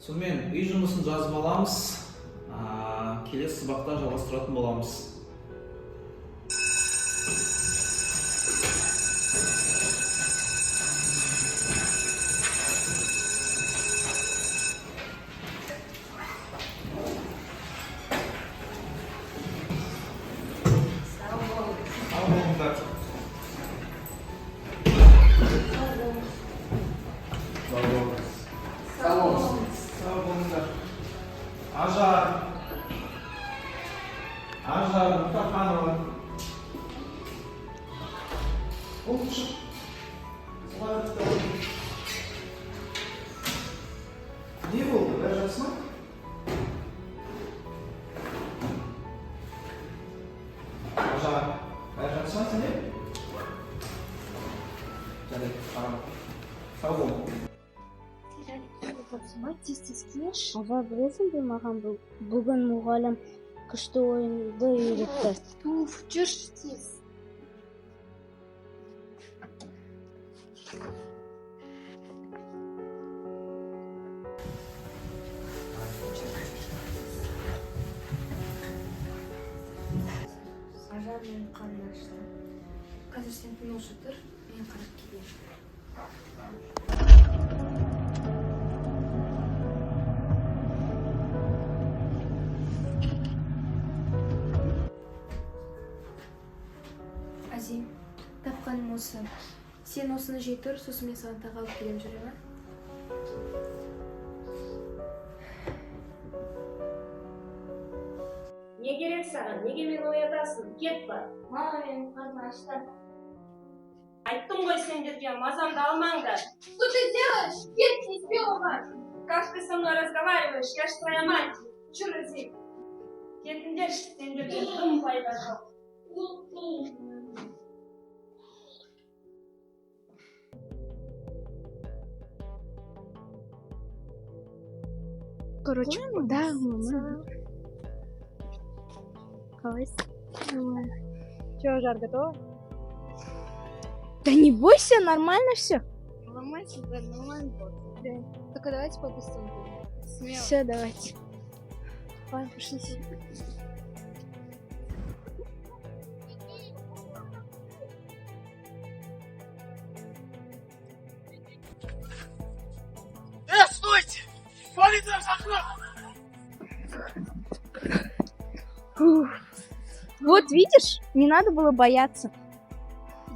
Сонымен үй жұмысын жазып аламыз. Келесі сабақта жалғастыратын боламыз. Сау болыңдар. Сау болыңдар. Ажар Мұхтарханова. Ол шық. Не болды? Бәрі жақсы ма? Ажар, бәрі жақсы ма сенде? Жарайды, қарам. Сау бол. Тез келші. Аға, білесің бе, маған бүгін мұғалім күшті ойынды үйретті. Туф, жүрші тез. Ажар мен қарындашты. Қазір сен тыныш отыр, мен қарап келейін. Азим, тапқаным осы. Сен осыны жей тұр, сосын мен саған тағы алып келем, жүре ма? Не керек саған? Неге мені оятасың? Кет бар. Мама, мен қарны ашты. Айттым ғой сендерге, мазамды алмаңдар. Что ты делаешь? Кет, не спелого! Как ты со мной разговариваешь? Я ж твоя мать. Чё разик? Кетіңдер, сендерге дым пайда жоқ. Короче, да, мама. Че, Жар, готова? Да не бойся, нормально все. Нормально, да, нормально. Только давайте по-быстрому. Смело. Все, давайте. Ладно, пошли. Стойте! Полиция захват! Вот видишь, не надо было бояться.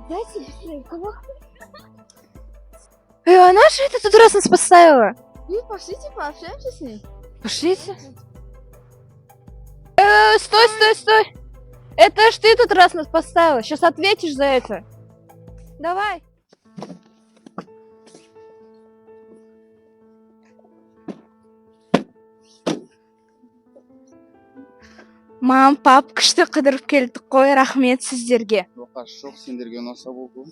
Дайте быстрее, кого? Она же это тут раз нас поставила. Ну, пошлите, пообщаемся с ней. Пошлите. Стой. Это ж ты тут раз нас поставила. Сейчас ответишь за это. Давай. Мам, пап, күшті қыдырып келдік қой, рахмет сіздерге. Оқаш жоқ, сендерге ұнаса болды.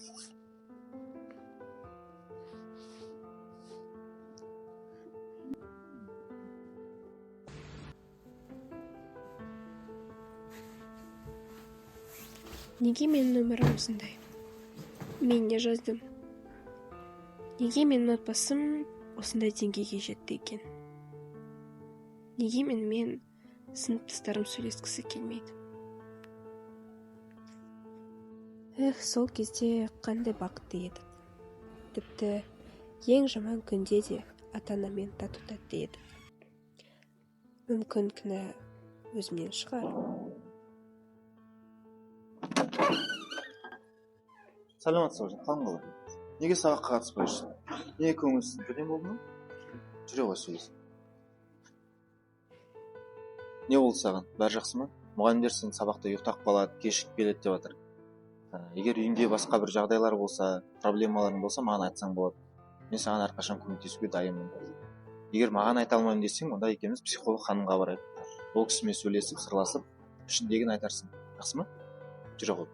Неге менің өмірім осындай? Мен не жаздым? Неге менің отбасым осындай деңгейге жетті екен? Неге мен сыныптастарым сөйлескісі келмейді? Сол кезде қандай бақытты едік. Тіпті ең жаман күнде де ата-анамен тату тәтті едік. Мүмкін кінә өзімнен шығар. Сәлеметсіз бе, қалың қалай? Неге сабаққа қатыспай жүрсің? Неге көңілсіз? Бірдеңе болды ма? Жүре ғой, сөйлесін. Не болды саған? Бәрі жақсы ма? Мұғалімдер сен сабақта ұйықтап қалады, кешігіп келеді деп жатыр. Егер үйінде басқа бір жағдайлар болса, проблемаларың болса, маған айтсаң болады. Мен саған әрқашан көмектесуге дайынмын. Егер маған айта алмаймын десең, онда екеуміз психолог ханымға барайық. Ол кісімен сөйлесіп, сырласып, ішіндегіні айтарсың. Жақсы ма? Жүре ғой.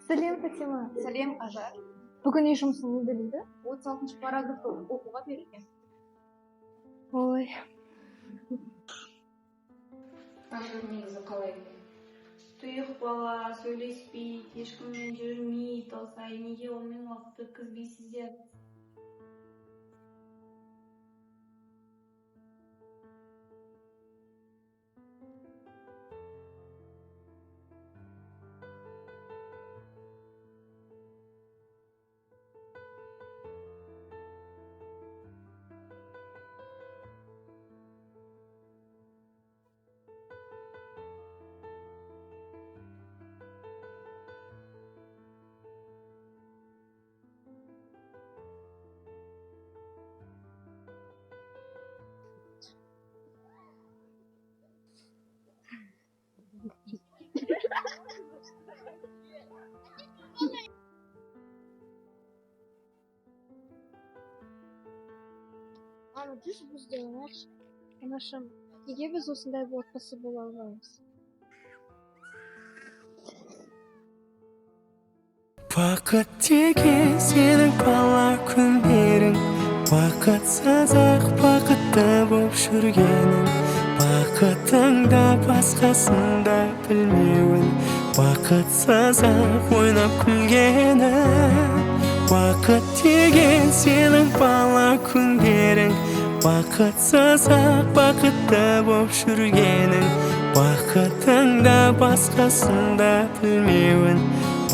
Сәлем, Фатима. Сәлем, Ажар. Бүгін үй жұмысын не білді? 36-шы параграфты оқуға берілген. Ой, Ажар негізі қалай? Тұйық бала, сөйлеспейді, ешкіммен жүрмейді, осылай неге онымен уақыт өткізбейсіздер? Ана жүз бізде ойнайықшы. Анашым, неге біз осындай бір отбасы бола алмаймыз? Бақыт деген сенің бала күндерің, бақыт сазақ бақытты боп жүргенің, бақытыңда басқасында білмеуін, бақыт сазақ ойнап күлгенің. Бақыт деген сенің бала күндерің, бақыт сазақ бақытты боп жүргенің, бақытыңда басқасында білмеуін,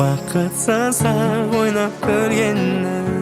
бақыт сазақ ойнап көргенің.